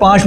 5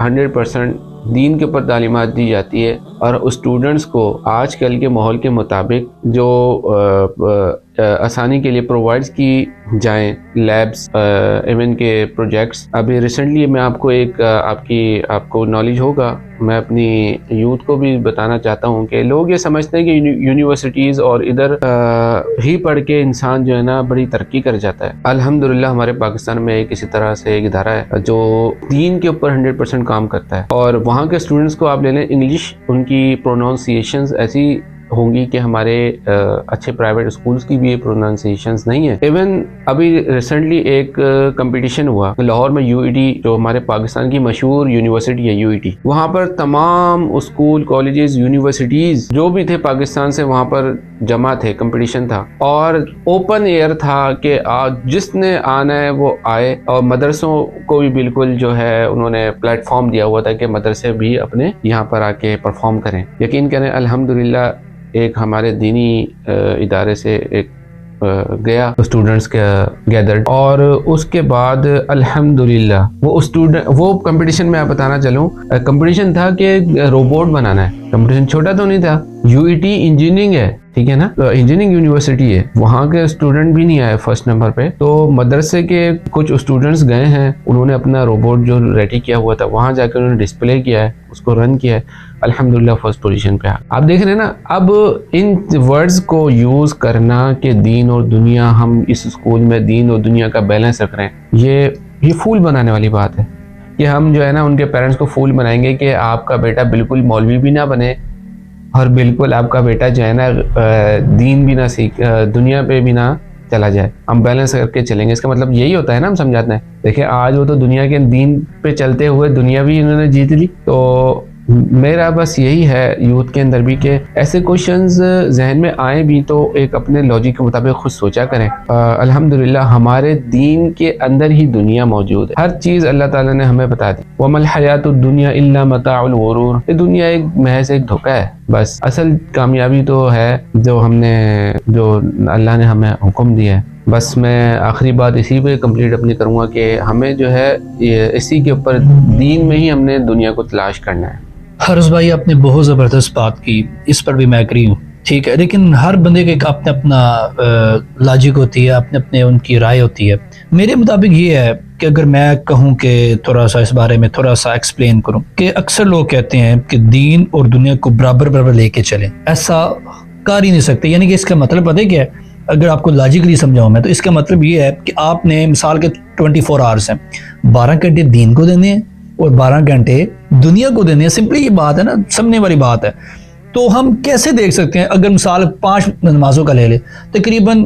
100% دین کے اوپر تعلیمات دی جاتی ہے اور اسٹوڈنٹس کو آج کل کے ماحول کے مطابق جو آسانی کے لیے پرووائڈز کی جائیں، لیبس، ایون کے پروجیکٹس. ابھی ریسنٹلی میں آپ کو ایک آپ کو نالج ہوگا، میں اپنی یوتھ کو بھی بتانا چاہتا ہوں کہ لوگ یہ سمجھتے ہیں کہ یونیورسٹیز اور ادھر ہی پڑھ کے انسان جو ہے نا بڑی ترقی کر جاتا ہے. الحمدللہ ہمارے پاکستان میں کسی طرح سے ایک ادارہ ہے جو دین کے اوپر 100% کام کرتا ہے، اور وہاں کے اسٹوڈنٹس کو آپ لے لیں، انگلش ان کی پروناؤنسیشنز ایسی ہوں گی کہ ہمارے اچھے پرائیویٹ اسکولز کی بھی یہ پروننسیشنز نہیں ہیں. ایون ابھی ریسنٹلی ایک کمپٹیشن ہوا لاہور میں، یو ای ٹی جو ہمارے پاکستان کی مشہور یونیورسٹی ہے یو ای ٹی، وہاں پر تمام اسکول، کالجز، یونیورسٹیز جو بھی تھے پاکستان سے وہاں پر جمع تھے، کمپٹیشن تھا اور اوپن ایئر تھا کہ جس نے آنا ہے وہ آئے، اور مدرسوں کو بھی بالکل جو ہے انہوں نے پلیٹ فارم دیا ہوا تھا کہ مدرسے بھی اپنے یہاں پر آ کے پرفارم کریں. یقین کریں الحمدللہ ایک ہمارے دینی ادارے سے ایک گیا اسٹوڈنٹس کا گیدر، اور اس کے بعد الحمدللہ وہ کمپٹیشن میں آپ بتانا چلوں، کمپٹیشن تھا کہ روبوٹ بنانا ہے. کمپٹیشن چھوٹا تو نہیں تھا، یو ای ٹی انجینئرنگ ہے، ٹھیک ہے نا، انجینئرنگ یونیورسٹی ہے، وہاں کے اسٹوڈنٹ بھی نہیں آئے فرسٹ نمبر پہ. تو مدرسے کے کچھ اسٹوڈنٹس گئے ہیں، انہوں نے اپنا روبوٹ جو ریڈی کیا ہوا تھا وہاں جا کے انہوں نے ڈسپلے کیا ہے، اس کو رن کیا ہے، الحمدللہ فرسٹ پوزیشن پہ. آپ دیکھ رہے ہیں نا، اب ان ورڈز کو یوز کرنا کہ دین اور دنیا، ہم اس اسکول میں دین اور دنیا کا بیلنس رکھ رہے ہیں، یہ فول بنانے والی بات ہے کہ ہم جو ہے نا ان کے پیرنٹس کو فول بنائیں گے کہ آپ کا بیٹا بالکل مولوی بھی نہ بنے اور بالکل آپ کا بیٹا جو ہے نا دین بھی نہ سیکھ، دنیا پہ بھی نہ چلا جائے، ہم بیلنس کر کے چلیں گے. اس کا مطلب یہی ہوتا ہے نا، ہم سمجھاتے ہیں. دیکھیں آج وہ تو دنیا کے دین پہ چلتے ہوئے دنیا بھی انہوں نے جیت لی. تو میرا بس یہی ہے یوتھ کے اندر بھی کہ ایسے کوشچنز ذہن میں آئیں بھی تو ایک اپنے لاجک کے مطابق خود سوچا کریں. الحمدللہ ہمارے دین کے اندر ہی دنیا موجود ہے، ہر چیز اللہ تعالیٰ نے ہمیں بتا دی. وَمَا الْحَيَاةُ الدُّنْيَا إِلَّا مَتَاعُ الْغُرُورِ، یہ دنیا ایک محض ایک دھوکہ ہے. بس اصل کامیابی تو ہے جو اللہ نے ہمیں حکم دیا ہے. بس میں آخری بات اسی پہ کمپلیٹ اپنی کروں گا کہ ہمیں جو ہے اسی کے اوپر دین میں ہی ہم نے دنیا کو تلاش کرنا ہے. حارث بھائی آپ نے بہت زبردست بات کی، اس پر بھی میں ایگری ہوں، ٹھیک ہے، لیکن ہر بندے کا ایک اپنا لاجک ہوتی ہے، اپنے ان کی رائے ہوتی ہے. میرے مطابق یہ ہے کہ اگر میں کہوں کہ تھوڑا سا اس بارے میں تھوڑا سا ایکسپلین کروں کہ اکثر لوگ کہتے ہیں کہ دین اور دنیا کو برابر لے کے چلیں، ایسا کر ہی نہیں سکتے. یعنی کہ اس کا مطلب پتہ ہے کیا ہے؟ اگر آپ کو لاجکلی سمجھاؤں میں تو اس کا مطلب یہ ہے کہ آپ نے مثال کے 24 آورس ہیں، 12 گھنٹے دین کو دینے ہیں اور 12 گھنٹے دنیا کو دینے ہیں. سمپلی یہ بات ہے نا، سمجھنے والی بات ہے. تو ہم کیسے دیکھ سکتے ہیں اگر مثال 5 نمازوں کا لے لے، تقریباً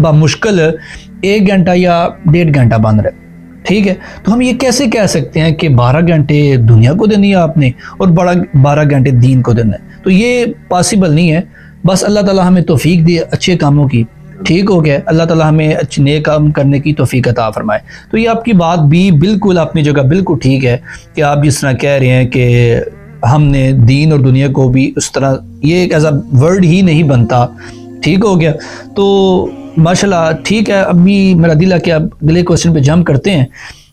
بمشکل 1 گھنٹہ یا 1.5 گھنٹہ بن رہا ہے، ٹھیک ہے. تو ہم یہ کیسے کہہ سکتے ہیں کہ 12 گھنٹے دنیا کو دینی ہے آپ نے اور 12 گھنٹے دین کو دینا ہے؟ تو یہ پاسبل نہیں ہے. بس اللہ تعالیٰ ہمیں توفیق دے اچھے کاموں کی، ٹھیک ہو گیا، اللہ تعالیٰ ہمیں اچھے نیک کام کرنے کی توفیق عطا فرمائے. تو یہ آپ کی بات بھی بالکل اپنی جگہ بالکل ٹھیک ہے کہ آپ جس طرح کہہ رہے ہیں کہ ہم نے دین اور دنیا کو بھی اس طرح، یہ ایک ایسا ورڈ ہی نہیں بنتا، ٹھیک ہو گیا. تو ماشاءاللہ ٹھیک ہے. ابھی میرا دل ہے کہ اب اگلے کوسچن پہ جمپ کرتے ہیں.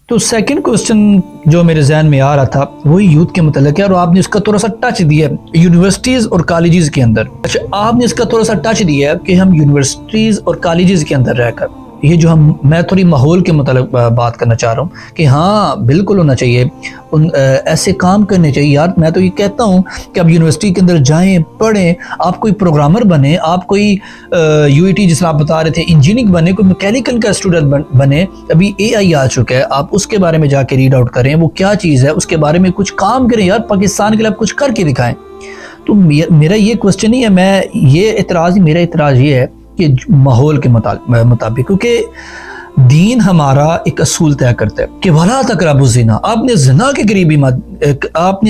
تو سیکنڈ کوسچن جو میرے ذہن میں آ رہا تھا وہی یوتھ کے متعلق ہے، اور آپ نے اس کا تھوڑا سا ٹچ دیا ہے یونیورسٹیز اور کالجز کے اندر. اچھا، آپ نے اس کا تھوڑا سا ٹچ دیا ہے کہ ہم یونیورسٹیز اور کالجز کے اندر رہ کر یہ جو میں تھوڑی ماحول کے متعلق بات کرنا چاہ رہا ہوں کہ ہاں بالکل ہونا چاہیے، ایسے کام کرنے چاہیے. یار میں تو یہ کہتا ہوں کہ آپ یونیورسٹی کے اندر جائیں، پڑھیں، آپ کوئی پروگرامر بنیں، آپ کوئی یو ای ٹی جس طرح آپ بتا رہے تھے انجینئرنگ بنے، کوئی میکینیکل کا اسٹوڈنٹ بنے. ابھی اے آئی آ چکا ہے، آپ اس کے بارے میں جا کے ریڈ آؤٹ کریں وہ کیا چیز ہے، اس کے بارے میں کچھ کام کریں. یار پاکستان کے لیے آپ کچھ کر کے دکھائیں. تو میرا یہ کوسچن نہیں ہے، میرا اعتراض یہ ہے کہ ماحول کے مطابق، کیونکہ دین ہمارا ایک اصول طے کرتا ہے کہ وَلَا تَقْرَبُوا الزِّنَا، آپ نے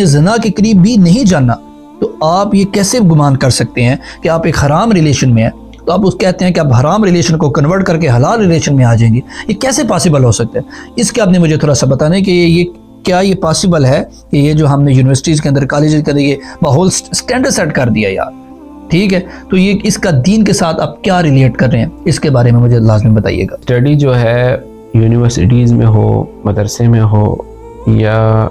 زنا کے قریب بھی نہیں جانا. تو آپ یہ کیسے گمان کر سکتے ہیں کہ آپ ایک حرام ریلیشن میں ہیں تو آپ اس کہتے ہیں کہ آپ حرام ریلیشن کو کنورٹ کر کے حلال ریلیشن میں آ جائیں گے؟ یہ کیسے پاسبل ہو سکتا ہے؟ اس کے آپ نے مجھے تھوڑا سا بتانا ہے کہ کیا یہ پاسبل ہے کہ یہ جو ہم نے یونیورسٹیز کے اندر، کالجز کے اندر یہ ماحول سٹینڈرڈ سیٹ کر دیا یار، ٹھیک ہے، تو یہ اس کا دین کے ساتھ آپ کیا ریلیٹ کر رہے ہیں، اس کے بارے میں مجھے لازمی بتائیے گا. اسٹڈی جو ہے یونیورسٹیز میں ہو، مدرسے میں ہو یا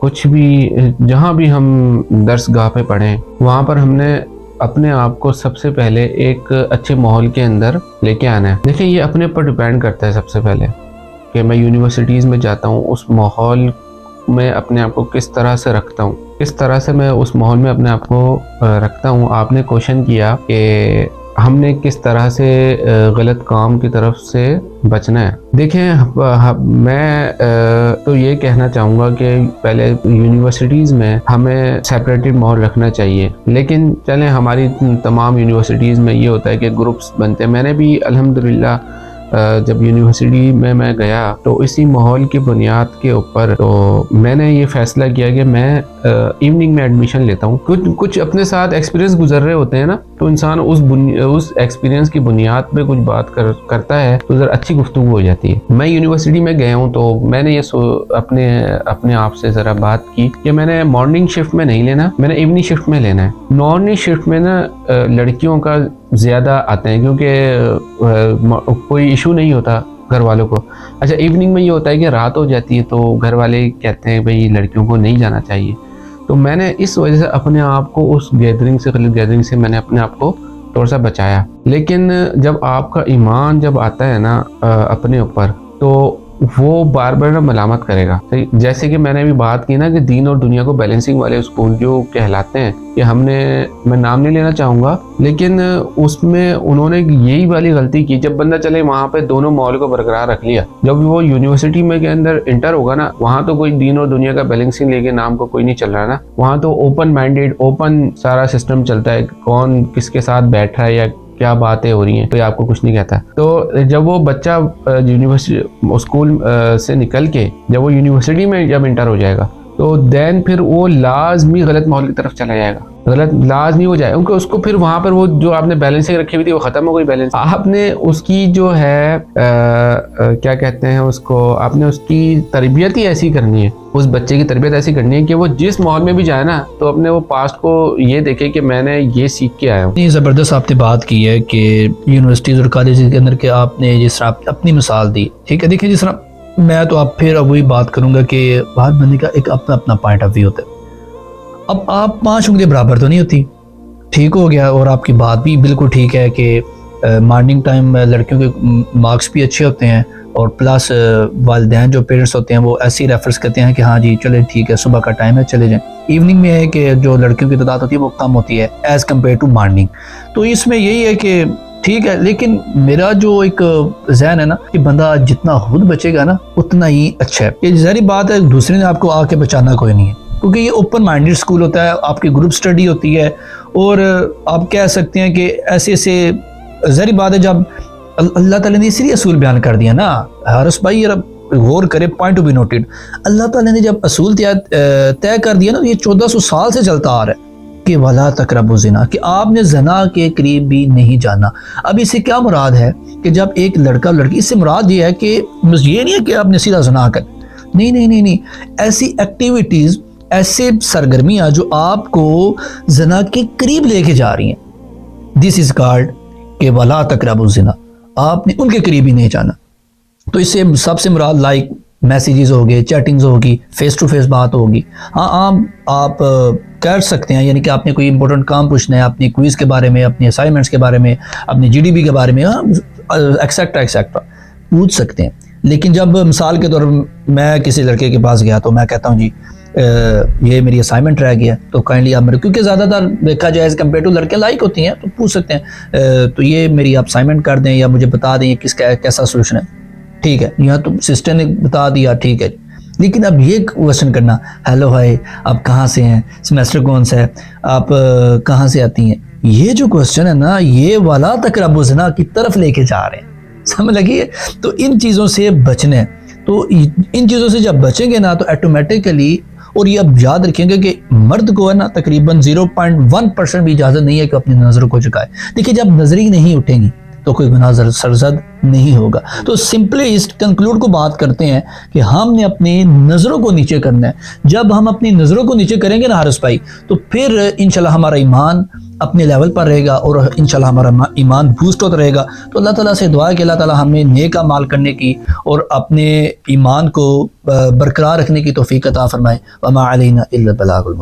کچھ بھی جہاں بھی ہم درس گاہ پہ پڑھیں وہاں پر ہم نے اپنے آپ کو سب سے پہلے ایک اچھے ماحول کے اندر لے کے آنا ہے. دیکھیں یہ اپنے پر ڈیپینڈ کرتا ہے سب سے پہلے کہ میں یونیورسٹیز میں جاتا ہوں اس ماحول میں اپنے آپ کو کس طرح سے رکھتا ہوں, کس طرح سے میں اس ماحول میں اپنے آپ کو رکھتا ہوں. آپ نے کوشچن کیا کہ ہم نے کس طرح سے غلط کام کی طرف سے بچنا ہے. دیکھیں میں تو یہ کہنا چاہوں گا کہ پہلے یونیورسٹیز میں ہمیں سیپریٹڈ ماحول رکھنا چاہیے, لیکن چلیں ہماری تمام یونیورسٹیز میں یہ ہوتا ہے کہ گروپس بنتے ہیں. میں نے بھی الحمدللہ جب یونیورسٹی میں گیا تو اسی ماحول کی بنیاد کے اوپر تو میں نے یہ فیصلہ کیا کہ میں ایوننگ میں ایڈمیشن لیتا ہوں. کچھ اپنے ساتھ ایکسپیرینس گزر رہے ہوتے ہیں نا, تو انسان اس ایکسپیرینس کی بنیاد پہ کچھ بات کرتا ہے تو ذرا اچھی گفتگو ہو جاتی ہے. میں یونیورسٹی میں گیا ہوں تو میں نے یہ اپنے آپ سے ذرا بات کی کہ میں نے مارننگ شفٹ میں نہیں لینا, میں نے ایوننگ شفٹ میں لینا ہے. مارننگ شفٹ میں نا لڑکیوں کا زیادہ آتے ہیں کیونکہ کوئی ایشو نہیں ہوتا گھر والوں کو. اچھا ایوننگ میں یہ ہوتا ہے کہ رات ہو جاتی ہے تو گھر والے کہتے ہیں بھئی لڑکیوں کو نہیں جانا چاہیے. تو میں نے اس وجہ سے اپنے آپ کو اس غلط گیدرنگ سے میں نے اپنے آپ کو تھوڑا سا بچایا. لیکن جب آپ کا ایمان جب آتا ہے نا اپنے اوپر تو وہ بار بار نا ملامت کرے گا. جیسے کہ میں نے ابھی بات کی نا کہ دین اور دنیا کو بیلنسنگ والے اسکول جو کہلاتے ہیں کہ میں نام نہیں لینا چاہوں گا, لیکن اس میں انہوں نے یہی والی غلطی کی. جب بندہ چلے وہاں پہ دونوں ماحول کو برقرار رکھ لیا, جب وہ یونیورسٹی میں کے اندر انٹر ہوگا نا وہاں تو کوئی دین اور دنیا کا بیلنسنگ لے کے نام کو کوئی نہیں چل رہا نا, وہاں تو اوپن مائنڈیڈ اوپن سارا سسٹم چلتا ہے, کون کس کے ساتھ بیٹھ رہا ہے یا کیا باتیں ہو رہی ہیں کوئی آپ کو کچھ نہیں کہتا. تو جب وہ بچہ یونیورسٹی اسکول سے نکل کے جب وہ یونیورسٹی میں جب انٹر ہو جائے گا تو دین پھر وہ لازمی غلط ماحول کی طرف چلا جائے گا, غلط لازمی ہو جائے کیونکہ اس کو پھر وہاں پر وہ جو آپ نے بیلنسنگ رکھی ہوئی تھی وہ ختم ہو گئی. بیلنس آپ نے اس کی جو ہے کیا کہتے ہیں اس کو, آپ نے اس کی تربیت ہی ایسی کرنی ہے, اس بچے کی تربیت ایسی کرنی ہے کہ وہ جس ماحول میں بھی جائے نا تو اپنے وہ پاسٹ کو یہ دیکھے کہ میں نے یہ سیکھ کے آیا ہوں. یہ زبردست آپ نے بات کی ہے کہ یونیورسٹیز اور کالجز کے اندر کہ آپ نے جس طرح اپنی مثال دی, ٹھیک ہے. دیکھیں جس طرح میں تو آپ پھر اب وہی بات کروں گا کہ ہر بندے کا ایک اپنا پوائنٹ آف ویو ہوتا ہے. اب آپ 5 انگلیاں برابر تو نہیں ہوتی, ٹھیک ہو گیا, اور آپ کی بات بھی بالکل ٹھیک ہے کہ مارننگ ٹائم لڑکیوں کے مارکس بھی اچھے ہوتے ہیں اور پلس والدین جو پیرنٹس ہوتے ہیں وہ ایسی ریفرنس کرتے ہیں کہ ہاں جی چلے ٹھیک ہے صبح کا ٹائم ہے چلے جائیں. ایوننگ میں ہے کہ جو لڑکیوں کی تعداد ہوتی ہے وہ کم ہوتی ہے ایز کمپیئر ٹو مارننگ. تو اس میں یہی ہے کہ ٹھیک ہے, لیکن میرا جو ایک ذہن ہے نا کہ بندہ جتنا خود بچے گا نا اتنا ہی اچھا ہے. یہ ظاہری بات ہے دوسرے نے آپ کو آ کے بچانا کوئی نہیں ہے, کیونکہ یہ اوپن مائنڈیڈ اسکول ہوتا ہے, آپ کی گروپ سٹڈی ہوتی ہے, اور آپ کہہ سکتے ہیں کہ ایسے ظاہری بات ہے جب اللہ تعالیٰ نے اس لیے اصول بیان کر دیا نا. حارث بھائی غور کرے, پوائنٹ ٹو بی نوٹڈ, اللہ تعالیٰ نے جب اصول طے کر دیا نا یہ 1400 سال سے چلتا آ رہا ہے کہ وَلَا تَقْرَبُوا الزِّنَا, کہ آپ نے زنا کے قریب بھی نہیں جانا. اب اس سے کیا مراد ہے کہ جب ایک لڑکا لڑکی, اس سے مراد یہ ہے کہ یہ نہیں ہے کہ آپ نے سیدھا زنا کر, نہیں, ایسی ایکٹیویٹیز ایسے سرگرمیاں جو آپ کو زنا کے قریب لے کے جا رہی ہیں, دس از کالڈ کہ وَلَا تَقْرَبُوا الزِّنَا, آپ نے ان کے قریب ہی نہیں جانا. تو اس سے سب سے مراد لائک میسیجز ہوگی, چیٹنگز ہوگی, فیس ٹو فیس بات ہوگی. ہاں آپ کر سکتے ہیں, یعنی کہ آپ نے کوئی امپورٹنٹ کام پوچھنا ہے, اپنی کوئز کے بارے میں, اپنی اسائنمنٹس کے بارے میں, اپنی GDP کے بارے میں, ایکسیکٹرا پوچھ سکتے ہیں. لیکن جب مثال کے طور پر میں کسی لڑکے کے پاس گیا تو میں کہتا ہوں جی یہ میری اسائنمنٹ رہ گیا تو کائنڈلی آپ میرے, کیونکہ زیادہ تر دیکھا جائے ایز کمپیئر ٹو لڑکیاں لائک ہوتی ہیں تو پوچھ سکتے ہیں تو یہ میری آپ اسائنمنٹ کر دیں یا مجھے بتا دیں کس کا کیسا سولوشن ہے, ٹھیک ہے. یہاں تو سسٹر نے بتا دیا, ٹھیک ہے. لیکن اب یہ کوشچن کرنا, ہیلو ہائے آپ کہاں سے ہیں, سیمیسٹر کون سا ہے, آپ کہاں سے آتی ہیں, یہ جو کوشچن ہے نا یہ وَلَا تَقْرَبُوا الزِّنَا کی طرف لے کے جا رہے ہیں, سمجھ لگی ہے. تو ان چیزوں سے بچنا ہے. تو ان چیزوں سے جب بچیں گے نا تو ایٹومیٹیکلی, اور یہ اب یاد رکھیں گے کہ مرد کو ہے نا تقریباً 0.1% بھی اجازت نہیں ہے کہ اپنی نظروں کو جھکائے. دیکھیے جب نظریں نہیں اٹھیں گی تو کوئی گناہ سرزد نہیں ہوگا. تو سمپلی اس کنکلوڈ کو بات کرتے ہیں کہ ہم نے اپنی نظروں کو نیچے کرنا ہے. جب ہم اپنی نظروں کو نیچے کریں گے نا حارث بھائی, تو پھر انشاءاللہ ہمارا ایمان اپنے لیول پر رہے گا اور انشاءاللہ ہمارا ایمان بوسٹ ہوتا رہے گا. تو اللہ تعالیٰ سے دعا ہے کہ اللہ تعالیٰ ہمیں نیک اعمال کرنے کی اور اپنے ایمان کو برقرار رکھنے کی توفیق عطا فرمائے. وما علینا الا البلاغ المبین.